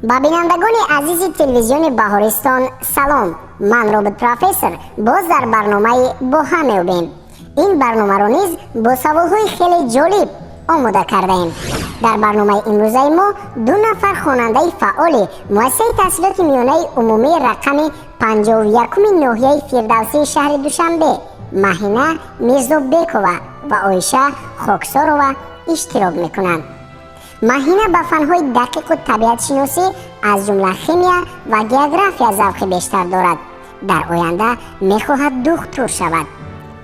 با بینندگان عزیز تلویزیون بهارستان سلام. من رابط پروفسور باز در برنامه با هم می‌بینیم. این برنامه رو نیز با سوال‌های خیلی جالب آماده کردیم. در برنامه امروزه ما دو نفر خواننده فعال مؤسسه تحصیلات میانه عمومی رقم 51 ناحیه فردوسی شهر دوشنبه مهینه میرزابیکووا و عایشه خاکسارова اشتراک میکنند. مهینه به فنهای دقیق و طبیعت شناسی از جمله خیمیا و گئوگرافیا ذوق بیشتر دارد. در آینده میخواهد دکتر شود.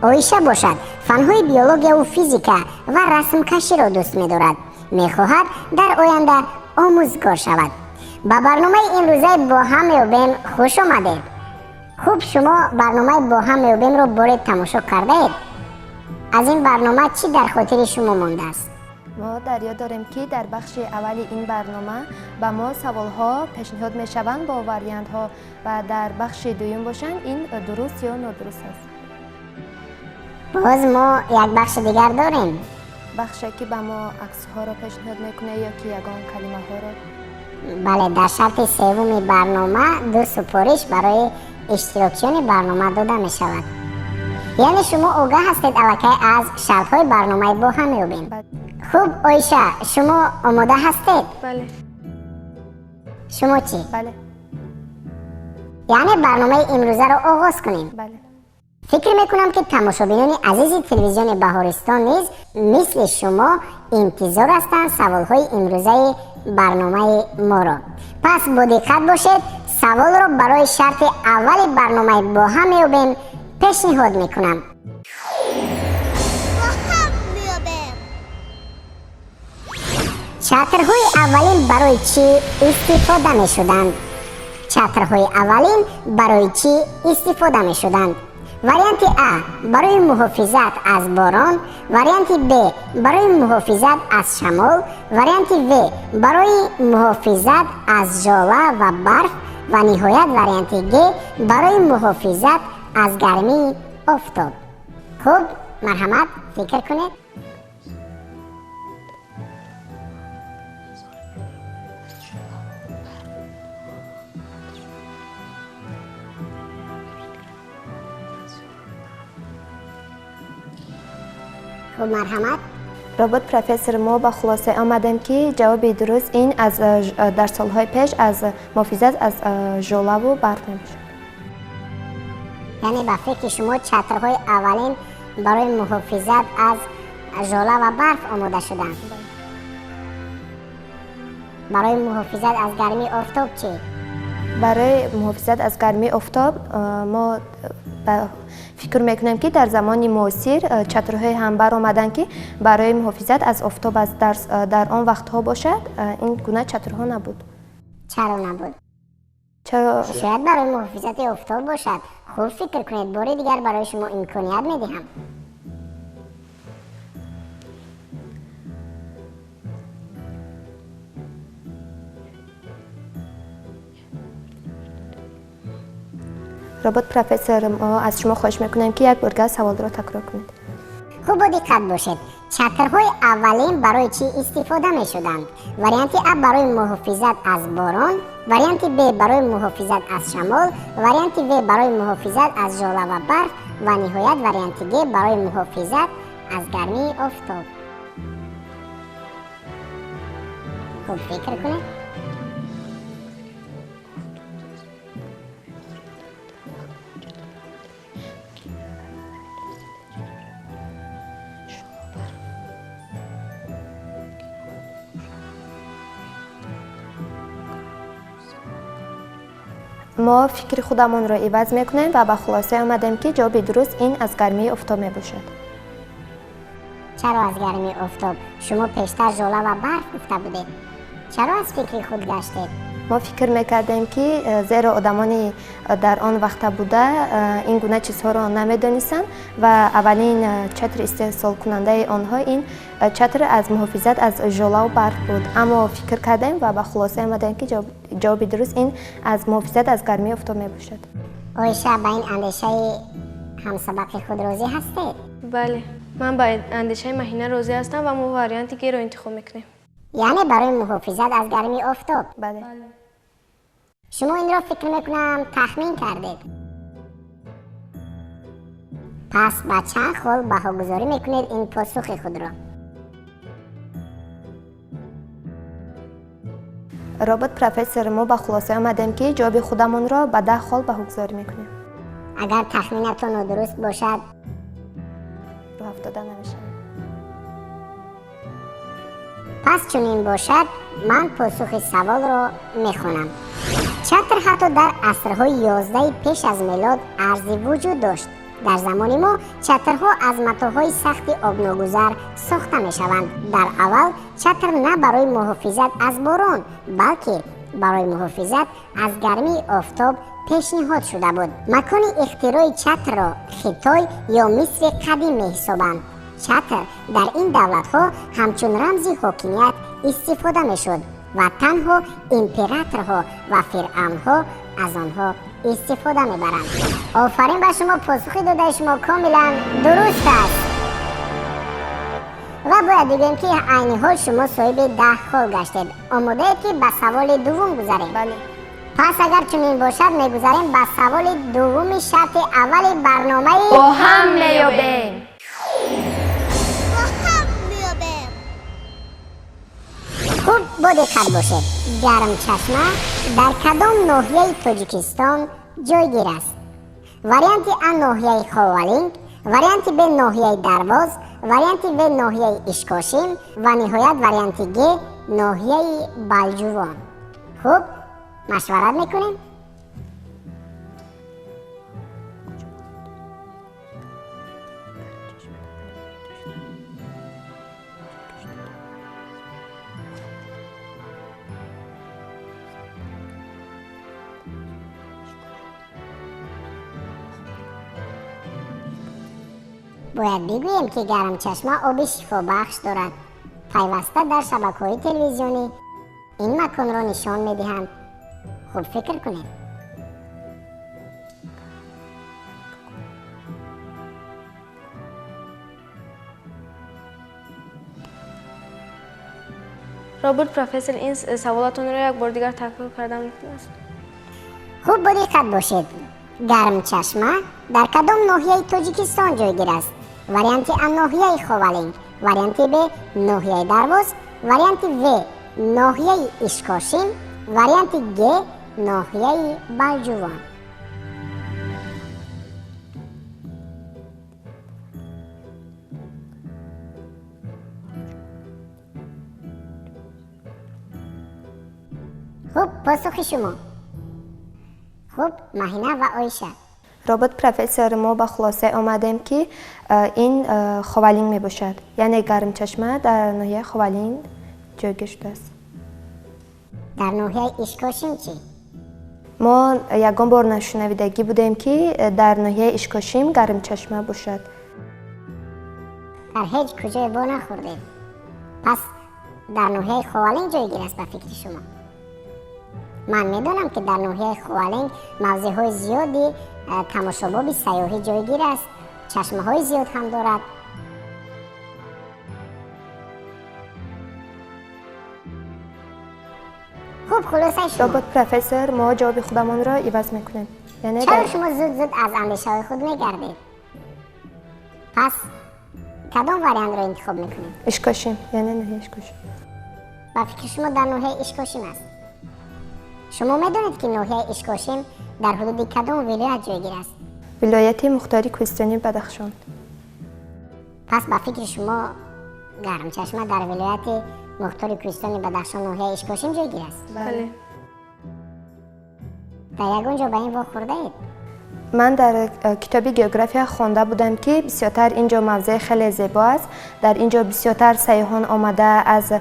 عایشه باشد فنهای بیولوژی و فیزیکا و رسم کشی را دوست می‌دارد. می‌خواهد در آینده آموزگار شود. با برنامه امروزه با هم می‌بینیم خوش آمدید. خوب شما برنامه با هم می‌بینیم رو بار تماشا کرده اید؟ از این برنامه چی در خاطر شما مانده است؟ ما در یاد داریم که در بخش اول این برنامه به ما سوال‌ها پیشنهاد می‌شوند با واریانت‌ها و در بخش دوم باشند این درست یا نادرست است. باز ما یک بخش دیگر داریم. بخشی که به ما عکس‌ها را پیشنهاد میکنه یا که یگان کلمه ها را. بله، در شرط سوم برنامه دو سفارش برای اشتراکیان برنامه داده می شود. یعنی شما آگاه هستید الکی از شرط های برنامه با هم می‌بینیم. خوب عایشه، شما آماده هستید؟ بله. شما چی؟ بله. یعنی برنامه امروزه رو آغاز کنیم. بله. فکر میکنم که تماشابینان عزیز تلویزیون بهارستان نیز مثل شما انتظار هستند سوالهای امروزه برنامه ما را. پس با دقت باشید، سوال را برای شرط اول برنامه با هم می‌بینیم پیشنهاد میکنم. چترهای اولین برای چی استفاده می شدند؟ چترهای اولین برای چی استفاده می شدند؟ واریانت A برای محافظت از باران، واریانت B برای محافظت از شمال، واریانت V برای محافظت از ژاله و برف و نهایت واریانت G برای محافظت از گرمی آفتاب. خوب، مرحمت فکر کنید. خوب، مرحمت. رابط پروفسور ما با خلاصه آمدیم که جواب درست این از در سالهای پیش از محافظت از ژاله و برف میشه. یعنی با فکر شما چترهای اولین برای محافظت از ژاله و برف آماده شدند. برای محافظت از گرمی آفتاب چی؟ برای محافظت از گرمی آفتاب ما فکر میکنیم که در زمان معاصر چترهای هم بر آمدن که برای محافظت از آفتاب از در آن وقتها باشد. این گونه چترها نبود. چرا نبود؟ چرا؟ شاید برای محافظت آفتاب باشد. خوب فکر کنید، بار دیگر برای شما امکانیت میدهم. رابط پروفسور ما از شما خواهش میکنیم که یک بار سوال را تکرار کنید. خوب با دقت باشید. چترهای اولین برای چی استفاده می شدند؟ واریانت A برای محافظت از باران، واریانت B برای محافظت از شمال، واریانت V برای محافظت از ژاله و برف و نهایت واریانت G برای محافظت از گرمی آفتاب. خوب فکر کنید. ما فکر خودمان را عوض میکنیم و به خلاصه آمدیم که جواب درست این از گرمی آفتاب می باشد. چرا از گرمی آفتاب؟ شما پیشتر ژاله و برف گفته بودید. چرا از فکر خود گشتید؟ ما فکر میکردیم که زیرا آدمانی در آن وقت بوده این گونه چیزها را نمیدانستند و اولین چتر استحصال کننده آنها این چتر از محافظت از ژاله و برف بود. اما فکر کردیم و به خلاصه آمدیم که جواب درست این از محافظت از گرمی آفتاب می باشد. عایشه، به این اندیشه همسبق خود راضی هستید؟ بله، من با اندیشه مهینه راضی هستم و ما واریانت G را انتخاب میکنیم. یعنی برای محافظت از گرمی آفتاب. بله. شما این را فکر میکنم تخمین کردید. پس با چند خال بهاگذاری میکنید این پاسخ خود را؟ رابط پروفسور، ما با خلاصه آمدیم که جواب خودمون را به 10 خال بهاگذاری میکنیم. اگر تخمینتون درست باشد رو 70 نمیشه. پس چون این باشد من پاسخ سوال را میخونم. چتر حتی در عصرهای 11 پیش از میلاد ارزی وجود داشت. در زمان ما چترها از متاهای سخت آبناگذر ساخته می شوند. در اول چتر نه برای محافظت از باران بلکه برای محافظت از گرمی آفتاب پیشنهاد شده بود. مکان اختراع چتر را خیتای یا مصر قدیم می حسابند. چتر در این دولت ها همچون رمز حاکمیت استفاده می شد و تنها امپراتورها و فرعون ها از آنها استفاده می برند. آفرین به شما، پاسخ داده شما کاملا درست است. و باید بگویم که عین حال شما صاحب 10 خال گشتید. آماده اید که به سوال دوم گذاریم؟ بله. پس اگر چنین باشد میگذاریم به سوال دوم شرط اول برنامه با هم میابیم. خوب با دقت باشید. گرم چشمه در کدام ناحیه تاجیکستان جایگیر است؟ وریانت ا ناحیه خوالینگ، وریانت ب ناحیه درواز، وریانت و ناحیه اشکاشیم و نهایت وریانت گ ناحیه بلجوان. خوب مشورت میکنیم؟ باید بگوییم که گرم چشمه آب شفا بخش دارد. پیوسته در شبکه‌های تلویزیونی این مکان را نشان میدهند. خوب فکر کنید. رابرت پروفسور، این سوالاتون را یک بار دیگر تکرار کردم است. خوب با دقت باشید. گرم چشمه در کدام ناحیه تاجیکستان جایگیر است؟ وریانت ا ناحیه خوالینگ، وریانت ب ناحیه درواز، وریانت و ناحیه اشکاشیم، وریانت گ ناحیه بلجوان. خوب پاسخ شما. خوب مهینه و آیشه. رابط پروفسور، ما با خلاصه آمدیم که این خوالینگ می باشد، یعنی گرم چشمه در ناحیه خوالینگ جایگیر شده است. در ناحیه اشکاشیم چی؟ ما یگان بار نشنویدگی بودیم که در ناحیه اشکاشیم گرم چشمه باشد. در هیچ کجای با نخوردید. پس در ناحیه خوالینگ جایگیر است به فکر شما. من میدونم که در ناحیه خوالینگ موضع‌های زیادی تماشاباب سیاحی جایگیر است. چشمه‌های زیاد هم دارد. خوب خلاصه شما. رابط پروفسور، ما جواب خودمون را عوض میکنیم. یعنی چرا شما زود از اندیشه خود میگردید؟ پس کدام وریانت را انتخاب میکنید؟ اشکاشیم، یعنی ناحیه اشکاشیم. با فکر شما در ناحیه اشکاشیم است. شما میدونید که ناحیه اشکاشیم در حدود کدام ولایت جایگیر است؟ ولایت مختاری کوهستانی بدخشان. پس با فکر شما گرم چشمه در ولایت مختار کوهستانی بدخشان ناحیه اشکاشیم جایگیر است. بله. در یگان جا به این واخورده اید؟ من در کتاب گئوگرافیا خوانده بودم که بسیارتر اینجا موضع خیلی زیبا است. در اینجا بسیارتر سیاحان آمده از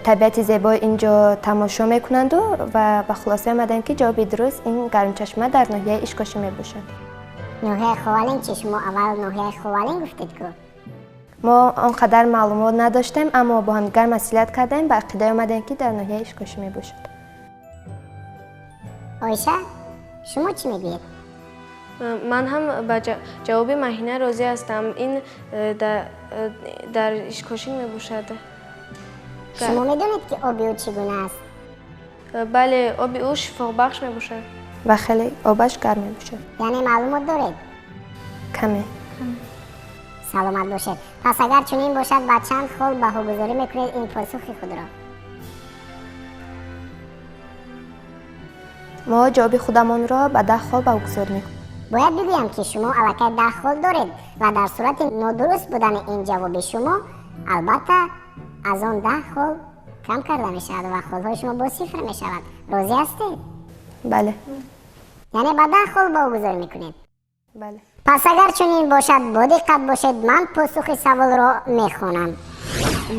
طبیعت زیبای اینجا تماشا میکنند و به خلاصه آمدم که جواب درست این گرم چشمه در ناحیه اشکاشی می باشد. ناحیه خوالینگ چی؟ شما اول ناحیه خوالینگ گفتید که ما آنقدر معلومات نداشتیم، اما با هم دیگر مسئولیت کردیم و عقیده آمدیم که در ناحیه اشکاشی می باشد. آیشه شما چی میگویید؟ من هم به جواب مهینه راضی هستم. این در اشکاشین می باشد. شما میدونید که آبیو چگونه است؟ бале оби ӯ шифобахш мебошад. و خیلی آبش گرم میشه. یعنی معلومات دارید؟ کمی. سلامت باشید. پس اگر چنین باشد با چند خل بهاگذاری میکنید این پاسخ خود را؟ ما جواب خودمان را به 10 خال بگذار میکنیم. باید بگویم که شما الکی 10 خل دارید و در صورت نادرست بودن این جواب شما البته از آن 10 خل کم کرده می شود و خلهای شما با صفر می شود. راضی هستید؟ بله. یعنی با 10 خل بهاگذاری میکنید. بله. پس اگر چنین باشد با دقت باشید، من پاسخ سوال را میخوانم.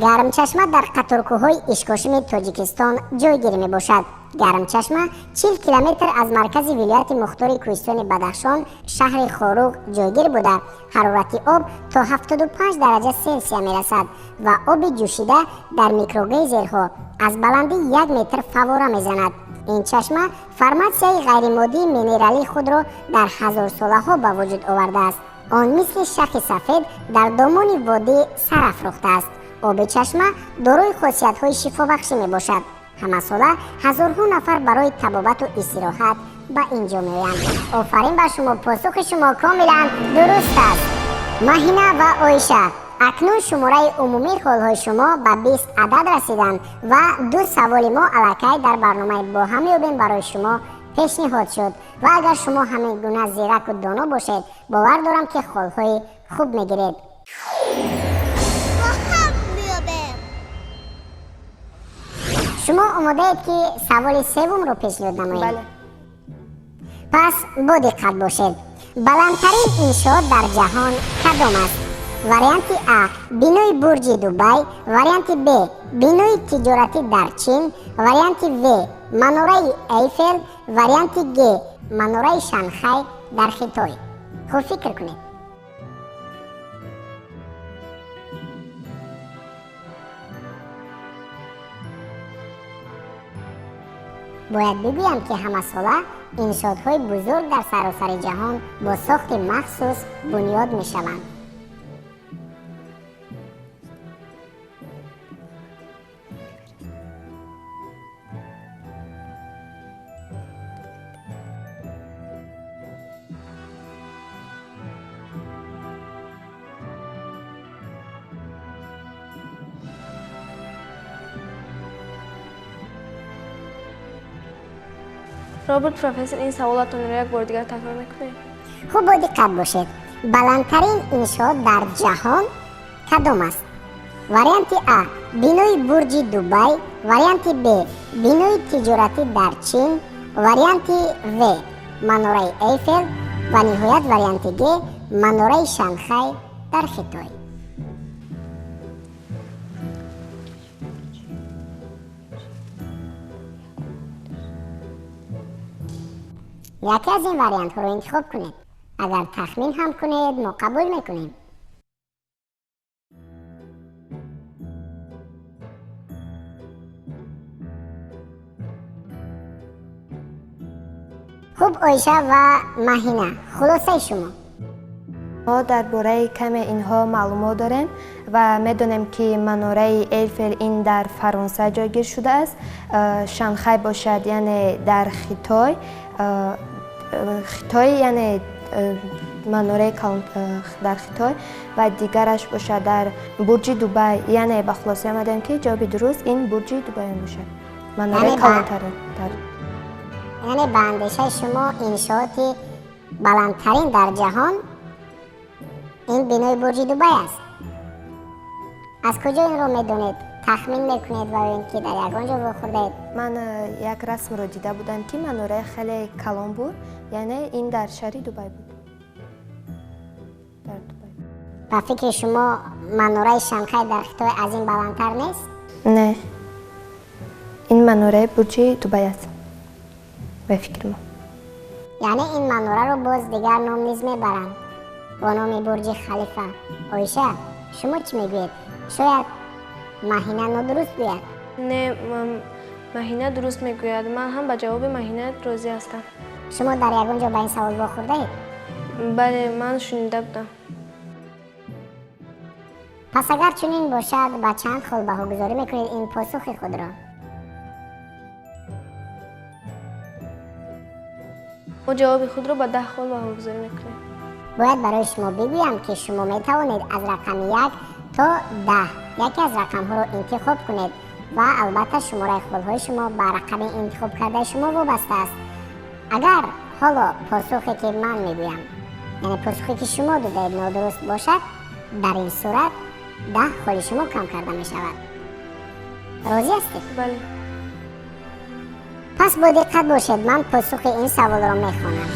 گرمچشمه در قطارکوهای اشکاشم تاجیکستان جایگیر می باشد. گرمچشمه 40 کیلومتر از مرکز ولایت مختار کوهستان بدخشان شهر خاروق جایگیر بوده. حرارت آب تا 75 درجه سلسیوس می رسد و آب جوشیده در میکروگیزرها از بلندی 1 متر فواره می زند. این چشمه فرماسیای غیرمادی مینرالی خود را در هزار ساله ها به وجود آورده است. آن مثل شخ سفید در دامان وادی سرافراخته است. آب چشمه دارای خاصیت های شفا بخشی می باشد. همه ساله هزارها نفر برای طبابت و استراحت به اینجا می آیند. آفرین به شما، پاسخ شما کاملا درست است. مهینه و آیشه، اکنون شماره عمومی خالهای شما به 20 عدد رسیدند و 2 سوال ما الکی در برنامه با هم یابیم برای شما پیشنهاد شد و اگر شما همین گونه زیرک و دانا باشید باور دارم که خالهای خوب میگیرید. شما آماده اید که سوال سوم رو پیشنهاد نمایید؟ بله. پس با دقت باشید. بلندترین انشاء در جهان کدام است؟ وریانت ا بینای برج دوبای، وریانت ب بینای تجارتی در چین، وریانت و مناره ایفل، وریانت گ مناره شانگهای در خیتای. خوب فکر کنید. باید بگویم که همه ساله انشاءهای بزرگ در سراسر جهان با ساخت مخصوص بنیاد می شوند. رابرت پروفسور این سوالاتون رو یک بار دیگر تکرار میکنید؟ خوب با دقت باشید. بلندترین انشاء در جهان کدام است؟ وریانت ا بینای برج دوبای، وریانت ب بینای تجارتی در چین، وریانت و مناره ایفل و نهایت وریانت گ مناره شانگهای در خیتای. یکی از این وریانت ها رو انتخاب کنید. اگر تخمین هم کنید ما قبول میکنیم. خوب آیشه و مهینه، خلاصه شما. ما درباره کم اینها معلومات داریم و میدونیم که مناره ایفل این در فرانسه جایگیر شده است. شانگهای باشد یعنی در خیتای. خیتای یعنی مناره در خیتای و دیگرش باشد در برج دوبای. یعنی به خلاصه آمدیم که جواب درست این برج دوبای باشد. مناره کلانتر در یعنی به اندیشه شما انشاءات بلندترین در جهان این بینای برج دوبای است. از کجا این رو میدونید؟ تخمین میکنید و اینکه در یگانجا بخوردید؟ من یک رسم رو دیده بودم که مناره خیلی کلان بود، یعنی این در شهر دوبای بود. در دوبای. و فکر شما مناره شانگهای در خیتای از این بلندتر نیست؟ نه، این مناره برج دوبای است به فکر ما. یعنی این مناره رو باز دیگر نام نیز میبرند با نام برج خلیفه. آیشه شما چی میگوید؟ شاید مهینه نادرست گوید. نه، مهینه درست میگوید. من هم به جواب مهینه راضی هستم. شما در یگانجا به این سوال واخورده اید؟ بله، من شنیده بودم. پس اگر چنین باشد با چند خال بهاگذاری میکنید این پاسخ خود را؟ ما جواب خود رو با 10 خال بهاگذاری میکنیم. باید برای شما بگویم که شما می توانید از رقم 1 تا 10 یکی از رقم ها رو انتخاب کنید و البته شماره خودهای شما به رقم انتخاب کرده شما وابسته است. اگر حالا پاسخی که من میگویم یعنی پاسخی که شما دادید نادرست باشد، در این صورت 10 خال شما کم کرده می شود. راضی هستید؟ بله. پس با دقت باشید، من پاسخ این سوال را میخوانم.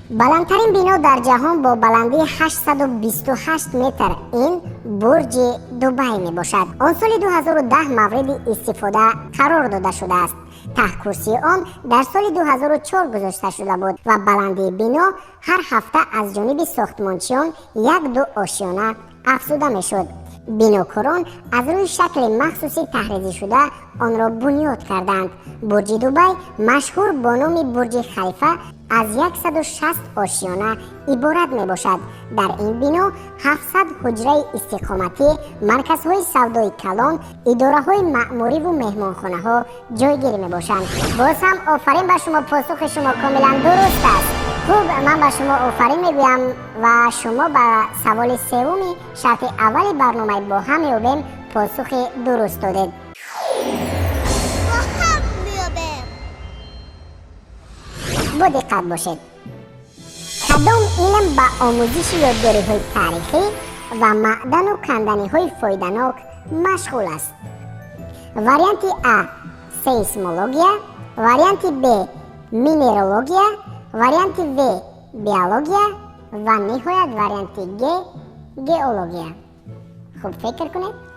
بلندترین بنا در جهان با بلندی 828 متر این برج دبی می باشد. آن سال 2010 مورد استفاده قرار داده شده است. ته کرسی آن در سال 2004 گذاشته شده بود و بلندی بنا هر هفته از جانب ساختمانچیان 1-2 آشیانه افزوده می شد. بیناکاران از روی شکل مخصوصی طراحی شده آن را بنیاد کردند. برج دبی مشهور با نام برج خلیفه از 160 آشیانه عبارت می باشد. در این بنا 700 حجره استقامتی، مرکزهای سودای کلان، اداره های معماری و مهمانخانه ها جایگیری می باشند. باز هم آفرین به شما، پاسخ شما کاملا درست است. خوب، من به شما آفرین میگویم و شما به سوال سومی شرط اول برنامه با هم میابیم پاسخ درست دادید. با دقت باشید. کدام علم به آموزش یادگیری های تاریخی و معدن و کندنی های فایده‌ناک مشغول است؟ واریانت A سیسمولوژیا، واریانت B مینرولوژیا، واریانت V بیولوژیا و نهایت واریانت G گئولوژیا. خوب فکر کنید.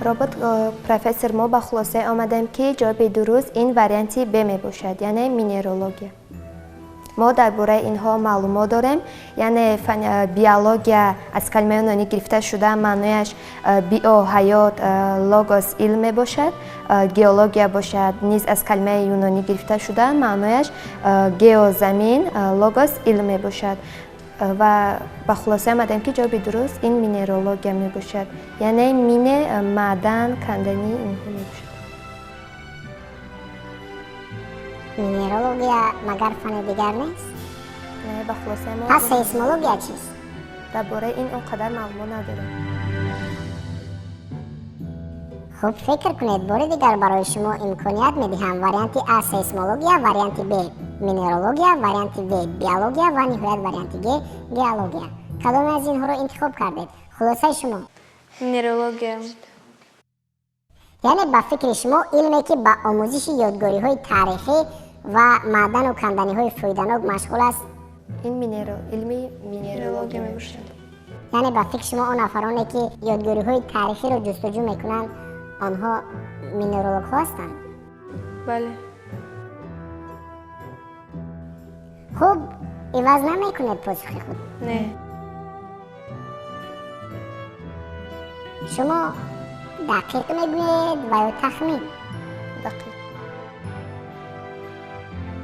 رابط پروفسور ما با خلاصه آمدیم که جواب درست این واریانتی ب می باشد، یعنی مینرولوژیا. ما درباره اینها معلومات داریم، یعنی بیولوژیا از کلمه یونانی گرفته شده، معنیش بیو حیات، لوگوس علم می باشد. گئولوژیا باشد نیز از کلمه یونانی گرفته شده، معنیش گئو زمین، لوگوس علم می باشد. و با خلاصه آمدیم که جواب درست این مینرولوژیا می باشد، یعنی مینه، معدن، کندنی اینها می باشد. مینرولوژیا مگر فن دیگر نیست؟ نه، با خلاصه ما پس سیسمولوژیا چیست؟ درباره این اونقدر معلومات ندارم. خوب فکر کنید، بار دیگر برای شما امکانیت میدهم. واریانت A سیسمولوژیا، واریانت B مینرولوژیا، واریانت V بیولوژیا و نهایت واریانت G گئولوژیا. کدام از اینها رو انتخاب کردید؟ خلاصه شما. مینرولوژیا. یعنی به فکر شما علمی که به آموزش یادگاری های تاریخی و معدن و کندنی های فایده‌ناک مشغول است. این علمی مینرولوژیا می باشد. یعنی به فکر شما آن افرانی که یادگاری های تاریخی رو جستجو میکنند آنها مینرولوژ هستند؟ بله. خوب، عوض نمیکنید پاسخ خود؟ نه. شما دقیق میگویید و یا تخمین؟ دقیق.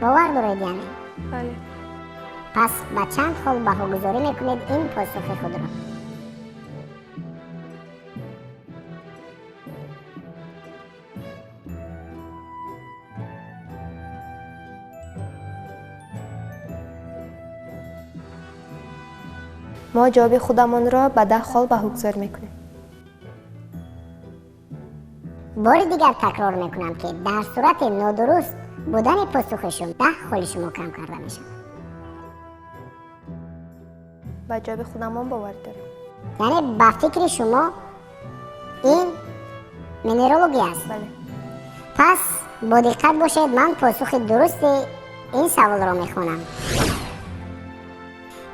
باور دارید یعنی؟ بله. پس به چند خال بهاگذاری میکنید این پاسخ خود را؟ ما جواب خودمان را به 10 خال بهاگذار میکنیم. بار دیگر تکرار میکنم که در صورت نادرست بودن پاسخ شما 10 خال شما کم کرده میشه. به جواب خودمان باور داریم. یعنی به فکر شما این مینرولوژی است. بله. پس با دقت باشید، من پاسخ درست این سوال را میخوانم.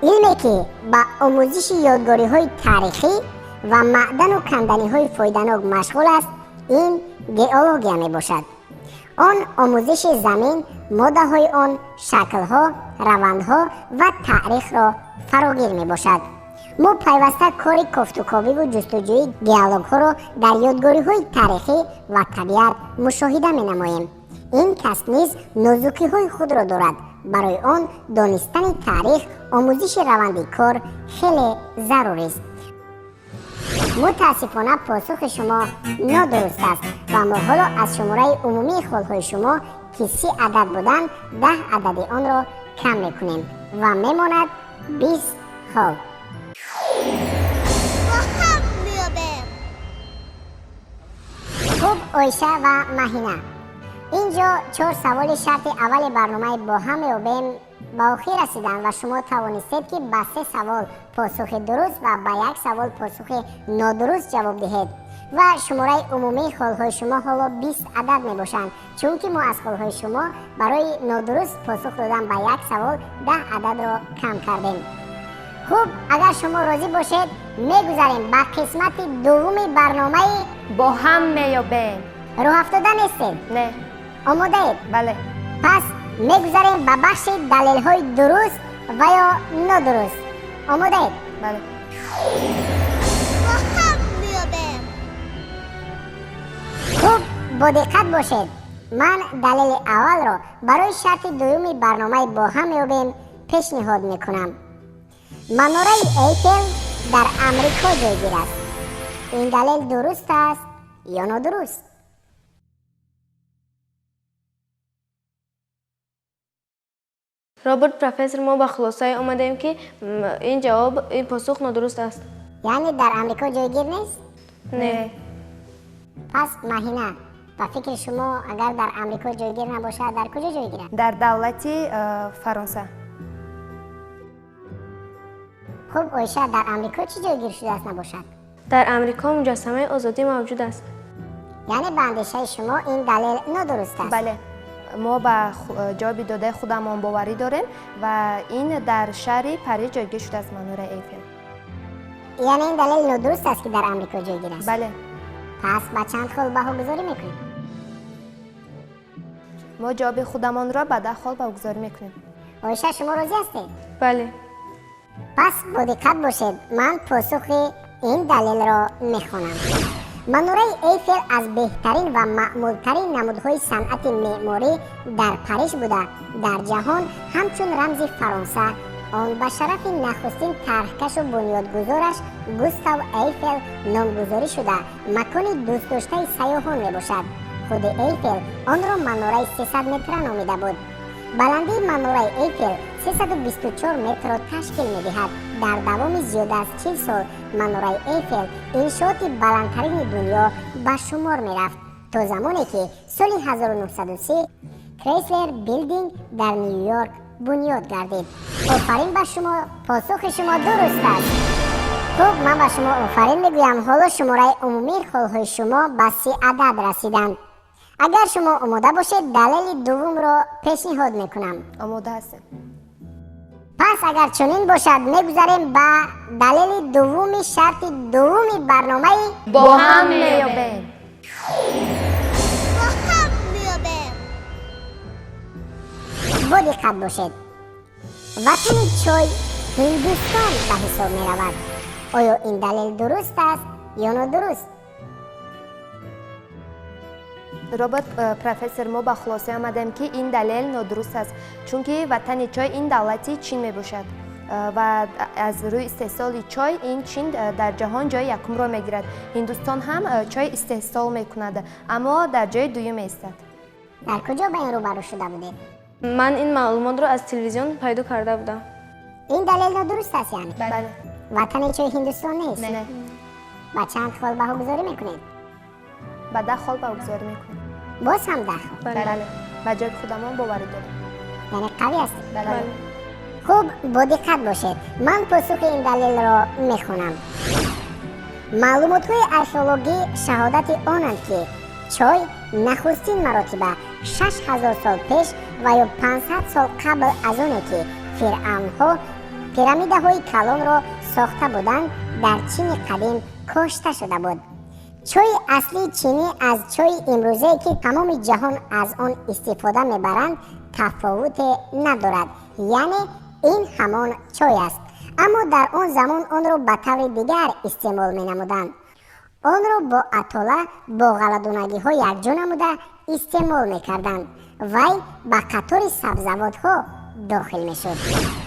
علمی که به آموزش یادگاری های تاریخی و معدن و کندنی های فایده‌ناک مشغول است این گئولوژیا می باشد. آن آموزش زمین، ماده های آن، شکل ها، روند ها و تاریخ را فراگیر می باشد. ما پیوسته کار گفتگویی و جستجوی دیالوگ‌ها را در یادگاری‌های تاریخی و طبیعت مشاهده می‌نماییم. این کسب نیز نازکی‌های خود را دارد. برای آن دانستن تاریخ، آموزش روند کار خیلی ضروری است. متاسفانه پاسخ شما نادرست است و ما حالا از شماره عمومی خالهای شما که 30 عدد بودند 10 عدد آن را کم میکنیم و میماند 20 خال. خوب آیشه و مهینه، اینجا 4 سوال شرط اول برنامه با هم می‌یابیم. با آخر رسیدن و شما توانستید که به 3 سوال پاسخ درست و به 1 سوال پاسخ نادرست جواب دهید و شماره عمومی خالهای شما حالا 20 عدد می باشند، چون که ما از خالهای شما برای نادرست پاسخ دادن به 1 سوال 10 عدد را کم کردیم. خوب، اگر شما راضی باشید میگذاریم به قسمت دوم برنامه با هم میابیم. راه افتاده نیستید؟ نه. آماده اید؟ بله. پس میگذاریم به بخش دلیل های درست و یا نادرست. آماده اید؟ بله. خوب، با دقت باشید. من دلیل اول را برای شرط دومی برنامه با هم میابیم پیشنهاد میکنم. مناره ایفل در امریکا جایگیر است. این دلیل درست است یا نادرست؟ رابرت پروفسور، ما با خلاصه آمدیم که این پاسخ نادرست است. یعنی در امریکا جایگیر نیست؟ نه. پس مهینه، به فکر شما اگر در امریکا جایگیر نباشد در کجا جایگیر است؟ در دولت فرانسه. خوب آیشه، در امریکا چی جایگیر شده است نباشد؟ در امریکا مجسمه آزادی موجود است. یعنی به اندیشه شما این دلیل نادرست است؟ بله. ما به جای داده خودمان باوری داریم و این در شهر پاریس جایگیر شده است، مناره ایفل. یعنی این دلیل نادرست است که در امریکا جایگیر است؟ بله. پس با چند خال بهاگذاری میکنیم؟ ما جواب خودمان را به 10 خال بهاگذاری میکنیم. آیشه، شما راضی هستید؟ بله. پس با دقت باشید، من پاسخ این دلیل را میخوانم. مناره ایفل از بهترین و معمولترین نمودهای صنعت معماری در پاریس بوده. در جهان همچون رمز فرانسه آن به شرف نخستین طرحکش و بنیادگذارش گوستاو ایفل نامگذاری شده. مکانی دوست داشته سیاحان می باشد. خود ایفل آن را مناره 300 متر نامیده بود. بلندی مناره ایفل 324 متر را تشکیل می دهد. در دوام زیاده از 40 سال مناره ایفل انشاءات بلندترین دنیا به شمار می رفت تا زمانی که سال 1903 کریسلر بیلدینگ در نیویورک بنیاد گردید. آفرین به شما، پاسخ شما درست است. خب، من به شما آفرین میگویم. حالا شماره عمومی خالهای شما به 30 عدد رسیدند. اگر شما آماده باشید دلیل دوم را پیشنهاد میکنم. آماده هستیم. پس اگر چنین باشد میگذاریم به دلیل دوم شرط دوم برنامه با هم میابیم. با دقت باشید. وطن چای هندوستان به حساب می رود. آیا این دلیل درست است یا نادرست؟ رابرت پروفسور، ما با خلاصه آمدیم که این دلیل نادرست است، چون که وطن چای این دولت چین می باشد و از روی استحصال چای این چین در جهان جای یکم را می گیرد. هندوستان هم چای استحصال می کند اما در جای دوم ایستد. در کجا به این روبرو شده بودید؟ من این معلومات رو از تلویزیون پیدا کرده بودم. این دلیل نادرست است یعنی؟ بله. وطن چای هندوستان نیست؟ نه. با چند خال بهاگذاری میکنید؟ با 10 خال بهاگذاری میکنیم. باز هم 10 خال؟ بله. و جای خودمان باوری داریم. یعنی قوی هستید؟ بله. خوب، با دقت باشید. من پاسخ این دلیل را میخونم. معلومات های ارخئولوژی شهادت آنند که چای نخستین مراتبه 6000 سال پیش و یا 500 سال قبل از آنه که فرعونها پیرامیده های کلان را ساخته بودند در چین قدیم کاشته شده بود. چای اصلی چینی از چای امروزه که تمام جهان از آن استفاده میبرند تفاوت ندارد. یعنی این همان چای است. اما در آن زمان آن را به طور دیگر استعمال می نمودند. آن را با اطاله با غلدونگی ها یکجا نموده استعمال می کردند. وی به قطار سبزوات ها داخل می شد.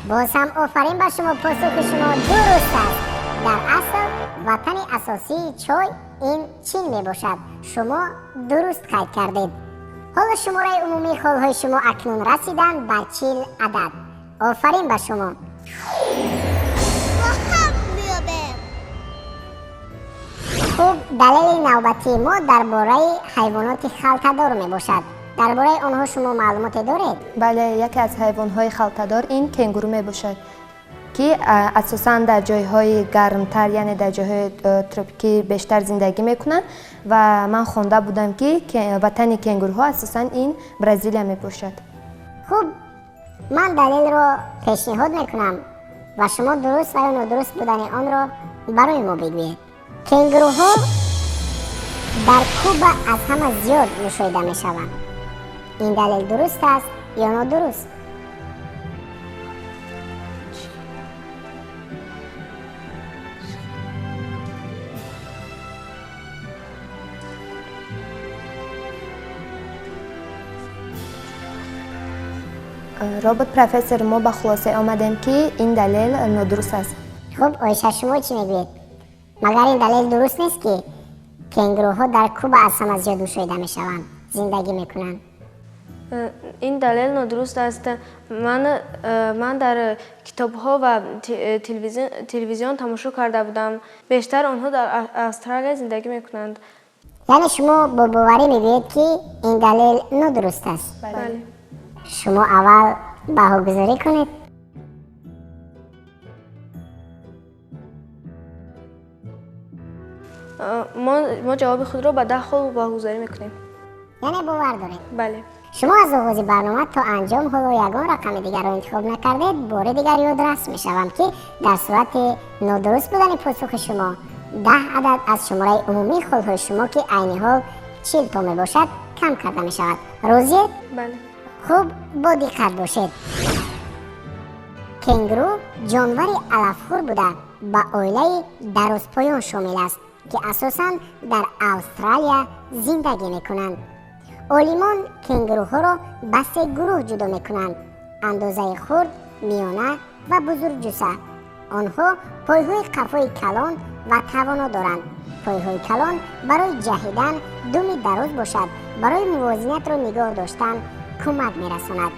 باز هم آفرین به شما، پاسخ شما درست است. در اصل وطن اساسی چای این چین می باشد. شما درست قید کردید. حالا شماره عمومی خالهای شما اکنون رسیدن بر 40 عدد. آفرین به شما. خوب، دلیل نوبتی ما درباره حیوانات خلطه‌دار می باشد. درباره آنها شما معلومات دارید؟ بله، یکی از حیوانات خلطه‌دار این کنگورو می باشد که اساساً در جایهای گرمتر، یعنی در جایهای تروپیکی بیشتر زندگی میکنند و من خوانده بودم که وطن کنگوروها اساساً این برزیل می باشد. خوب، من دلیل را پیشنهاد میکنم و شما درست و یا نادرست بودن آن را برای ما بگویید. کنگوروها در کوبا از همه زیاد مشاهده می شوند. این دلیل درست است یا نادرست؟ رابط پروفسور، ما به خلاصه آمدیم که این دلیل نادرست است. خب آیشه، شما چی میگویید؟ مگر این دلیل درست نیست که کنگوروها در کوبا از همه زیاد مشاهده می شوند، زندگی میکنند؟ این دلیل نادرست است. من در کتاب‌ها و تلویزیون تماشا کرده بودم. بیشتر آنها در استرالیا زندگی میکنند. یعنی شما با باوری میگویید که این دلیل نادرست است؟ بله. شما اول بهاگذاری کنید. ما جواب خود را به 10 خال واگذاری میکنیم. یعنی باور دارید؟ بله. شما از آغاز برنامه تا انجام حالا یگان رقم دیگر را انتخاب نکردید. بار دیگر یادرس میشوم که در صورت نادرست بودن پاسخ شما 10 عدد از شماره عمومی خالهای شما که عین حال 40 تا می باشد کم کرده می شود. راضیید؟ بله. خوب، با دقت باشید. کنگورو جانوری علفخور بوده به عائله درازپایان شامل است که اساساً در استرالیا زندگی می کنند. عالمان کنگوروها را به 3 گروه جدا می کنند: اندازه خرد، میانه و بزرگ جثه. آنها پایهای قفای کلان و توانا دارند. پایهای کلان برای جهیدن دم دراز باشد، برای موازنیت را نگاه داشتن کمک می رساند.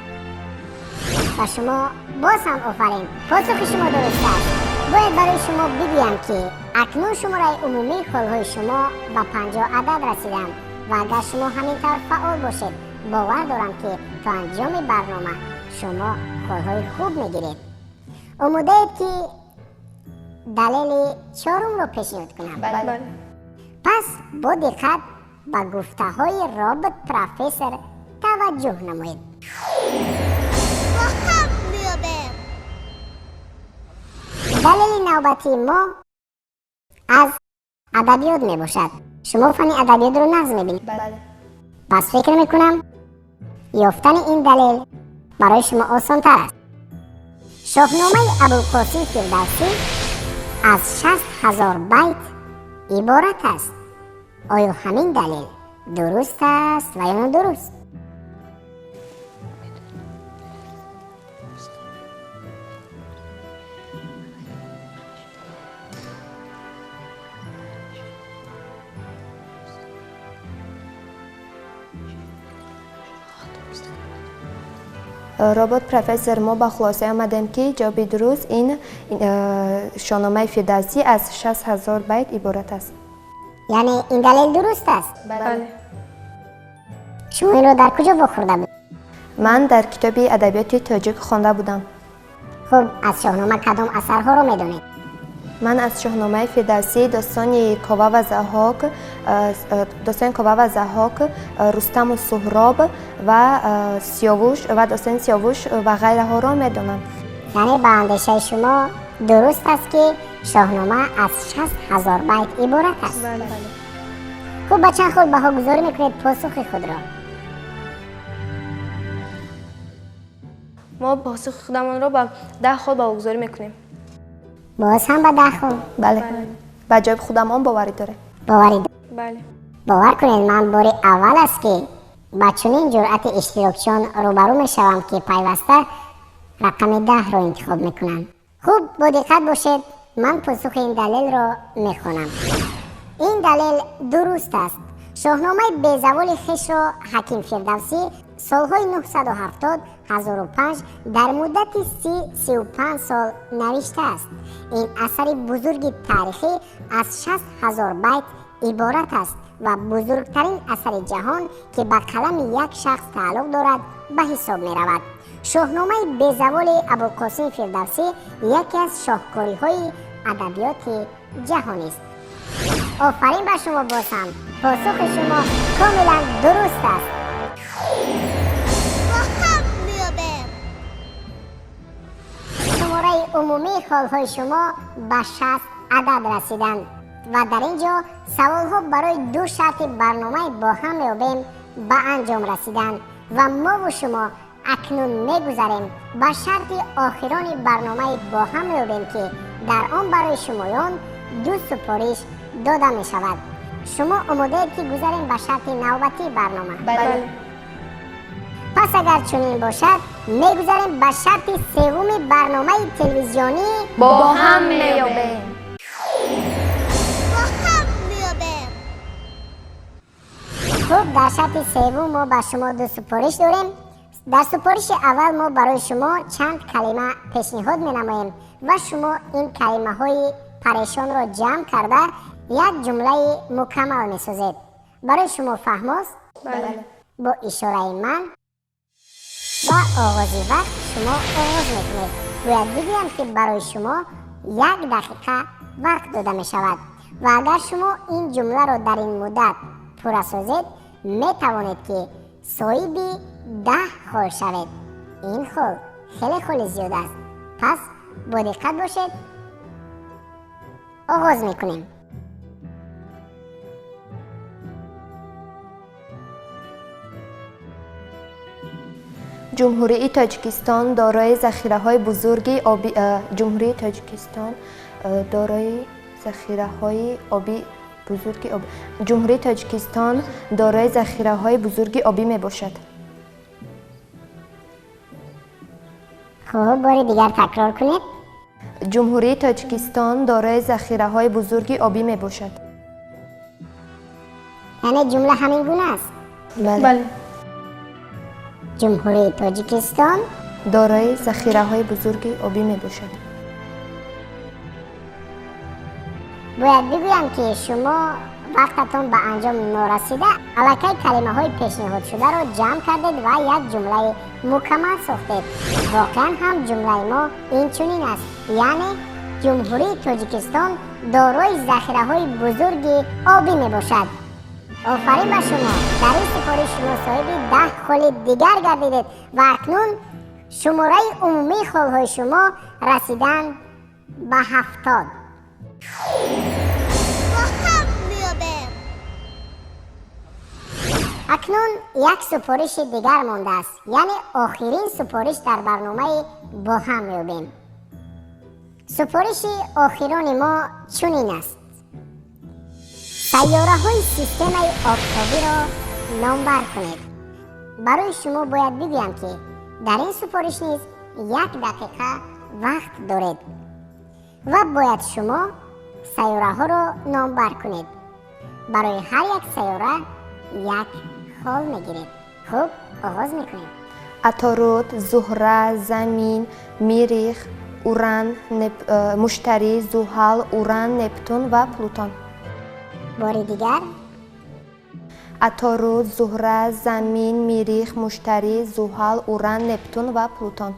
و شما باز هم آفرین، پاسخ شما درست است. باید برای شما بگویم که اکنون شماره عمومی خالهای شما به 50 عدد رسیدند و اگر شما همینطور فعال باشید باور دارم که تا انجام برنامه شما خالهای خوب میگیرید. آماده اید که دلیل 4 را پیشنهاد کنم؟ بله. پس با دقت به گفته های رابط پروفسور توجه نمایید. دلیل نوبتی ما از ادبیات می باشد. شما فن ادبیات رو نظم می‌بینید؟ بله. پس فکر میکنم یافتن این دلیل برای شما آسان تر است. شاهنامه ابوالقاسم فردوسی از 60,000 بیت عبارت است. آیا همین دلیل درست است و یا نادرست؟ رابط پروفسور، ما به خلاصه آمدیم که جواب درست این شاهنامه فردوسی از 60,000 بیت عبارت است. یعنی این دلیل درست است؟ بله. شما این رو در کجا واخورده بود؟ من در کتاب ادبیات تاجیک خوانده بودم. خب از شاهنامه کدام اثرها رو میدونید؟ من از شاهنامه فردوسی داستان کاوه و ضحاک، رستم و سهراب و سیاوش و داستان سیاوش و غیره ها را میدونم. یعنی به اندیشه شما درست است که شاهنامه از 60,000 بیت عبارت است؟ بله. خب به چند خال بها گذاری میکنید پاسخ خود را؟ ما پاسخ خودمان را به 10 خال بهاگذاری میکنیم. باز هم به 10 خورد. بله. به جای خودم هم باوری داره. باوری بله. باور کنید من بار اول است که با چنین جرأت اشتراکچیان روبرو می شوم که پیوسته رقم 10 را انتخاب میکنم. خوب با دقت باشید، من پاسخ این دلیل را میخوانم. این دلیل درست است. شاهنامه بیزوال خویش را حکیم فردوسی سالهای 970 1005 در مدت 35 سال نوشته است. این اثر بزرگ تاریخی از 60,000 بیت عبارت است و بزرگترین اثر جهان که به قلم یک شخص تعلق دارد به حساب می رود. شاهنامه بیزوال ابوالقاسم فردوسی یکی از شاهکاری‌های ادبیات جهانی است. آفرین به شما بازم، پاسخ شما کاملا درست است. شماره عمومی خالهای شما به 60 عدد رسیدند و در اینجا سوالها برای 2 شرط برنامه با هم می‌یابیم به انجام رسیدند و ما و شما اکنون می‌گذریم به شرط آخران برنامه با هم می‌یابیم که در آن برای شمایان 2 سپارش داده می شود. شما آماده اید که گذاریم به شرط نوبتی برنامه؟ بله. پس اگر چنین باشد میگذاریم به شرط سوم برنامه تلویزیونی با هم می‌یابیم. خب در شرط سوم ما به شما 2 سپارش داریم. در سپارش اول ما برای شما چند کلمه پیشنهاد می نماییم و شما این کلمه های پریشان را جمع کرده یک جمله مکمل می سازید. برای شما فهم است؟ بله. با اشاره من و آغازی وقت شما آغاز می کنید. باید بگویم که برای شما 1 دقیقه وقت داده می شود و اگر شما این جمله را در این مدت پورا سازید می توانید که صاحب 10 خال شوید. این خال خیلی خیلی زیاد است. پس با دقت باشید. آغاز می کنیم. جمهوری تاجیکستان دارای ذخیره‌های بزرگی آبی جمهوری تاجیکستان دارای ذخیره‌های آبی بزرگی آبی جمهوری تاجیکستان دارای ذخیره‌های بزرگی آبی میباشد. خب بار دیگر تکرار کنید. جمهوری تاجیکستان دارای ذخیره‌های بزرگی آبی میباشد. یعنی جمله همین گونه است. بله. جمهوری تاجیکستان دارای ذخیره‌های بزرگی آبی میباشد. باید بگویم که شما وقتتون به انجام نرسیده الکی کلمه های پیشنهاد شده را جمع کردید و یک جمله مکمل ساختید. واقعا هم جمله ما این چنین است، یعنی جمهوری تاجیکستان دارای ذخیره های بزرگی آبی می باشد. آفرین به شما، در این سپارش شما صاحب 10 خال دیگر گردیدید و اکنون شماره عمومی خالهای شما رسیدن به 70. اکنون یک سپارش دیگر مانده است، یعنی آخرین سپارش در برنامه با هم می‌یابیم. سپارش آخران ما چنین است: سیاره های سیستم آفتابی را نامبر کنید. برای شما باید بگویم که در این سپارش نیز 1 دقیقه وقت دارید و باید شما سیاره ها را نامبر کنید. برای هر یک سیاره 1 خال میگیرید. خوب آغاز میکنید. عطارد، زهره، زمین، مریخ، اوران، مشتری، زحل، اوران، نپتون و پلوتون. بار دیگر: عطارد، زهره، زمین، مریخ، مشتری، زحل، اوران، نپتون و پلوتون.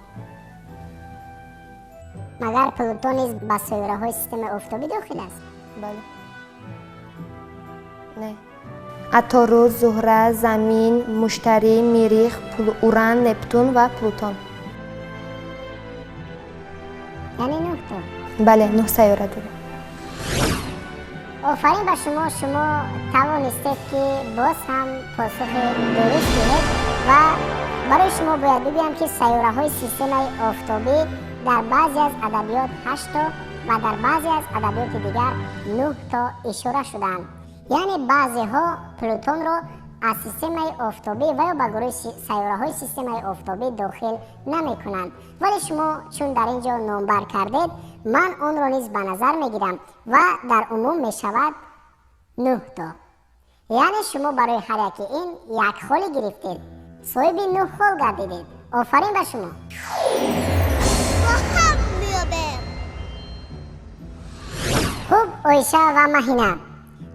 مگر پلوتون نیز به سیاره های سیستم آفتابی داخل است؟ بله. نه. عطارد، زهره، زمین، مشتری، مریخ، اوران، نپتون و پلوتون. یعنی 9 تا. بله، 9 سیاره داره. آفرین به شما، شما توانستید که باز هم پاسخ درست دهید و برای شما باید بگویم که سیاره های سیستم آفتابی در بعضی از ادبیات 8 تا و در بعضی از ادبیات دیگر 9 تا اشاره شدند. یعنی بعضی ها پلوتون را از سیستم آفتابی و یا به گروه سیاره های سیستم آفتابی داخل نمی کنند، ولی شما چون در اینجا نامبر کردید من آن را نیز به نظر می گیرم و در عموم می شود 9 تا. یعنی شما برای هر یکی این یک خالی گرفتید، صاحب 9 خال گردیدید. آفرین به شما. خوب آیشه و مهینه،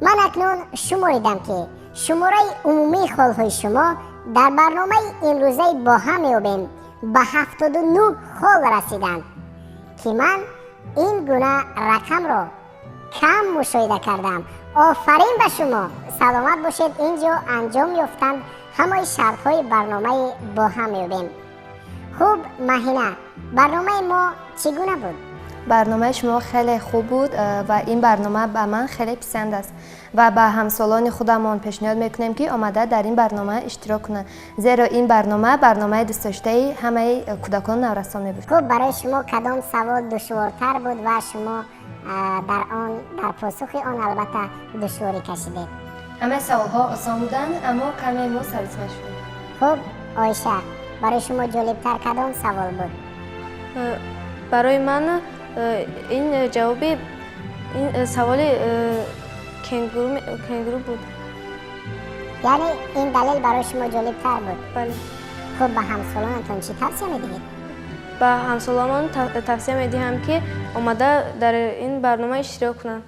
من اکنون شماریدم که شماره عمومی خالهای شما در برنامه امروزه با هم میابیم به 79 خال رسیدند که من این گونه رقم را کم مشاهده کردم. آفرین به شما، سلامت باشید. اینجا انجام یافتند همه شرط های برنامه با هم میابیم. خوب مهینه، برنامه ما چگونه بود؟ برنامه شما خیلی خوب بود و این برنامه به من خیلی پسند است و به همسالان خودمان پیشنهاد میکنیم که آمده در این برنامه اشتراک کنند، زیرا این برنامه دوست داشته همه کودکان نورسان می بود. خب برای شما کدام سوال دشوارتر بود و شما در پاسخ آن البته دشواری کشیدید؟ همه سوال ها آسان بودند اما کمی ما سرسمه شدیم. خب آیشه، برای شما جالبتر کدام سوال بود؟ برای من این جوابی این سوال کنگورو بود. یعنی این دلیل برای شما جالبتر بود؟ بله. خب به همسالانتون چی توصیه میدهید؟ به همسالانمان توصیه میدهم که آمده در این برنامه اشتراک کنند.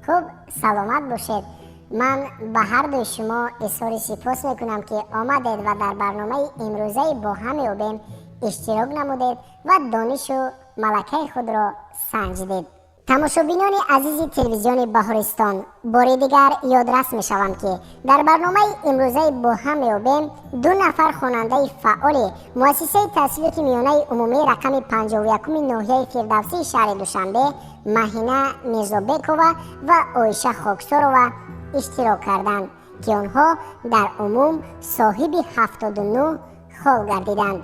خب سلامت باشید. من به هر دوی شما اظهار سپاس میکنم که آمدید و در برنامه امروزه با هم یابیم اشتراک نمودید و دانش و ملکه خود را سنجیدید. تماشابینان عزیز تلویزیون بهارستان، بار دیگر یادرس می شوم که در برنامه امروزه با هم یابیم 2 نفر خواننده فعال مؤسسه تسویق میانه عمومی رقم 51 ناحیه فردوسی شهر دوشنبه مهینه میرزابکووا و آیشه خاکسارова اشتراک کردند که آنها در عموم صاحب 79 خال گردیدند.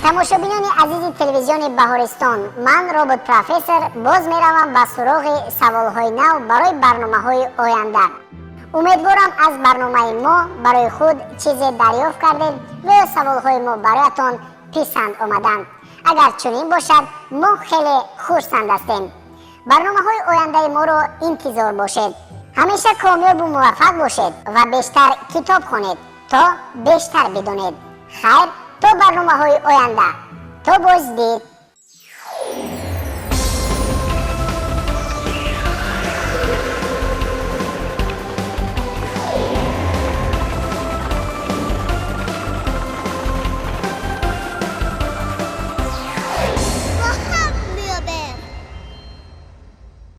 تماشابینان عزیز تلویزیون بهارستان، من رابط پروفسور باز میروم به سراغ سوالهای نو برای برنامه‌های آینده. امیدوارم از برنامه ما برای خود چیزی دریافت کردید و سوالهای ما برایتان پسند آمدند. اگر چنین باشد ما خیلی خرسند هستیم. برنامه‌های آینده ما را انتظار باشید. همیشه کامیاب و موفق باشید و بیشتر کتاب خوانید تا بیشتر بدونید. خیر تا برنامه‌های آینده. تا بازدید.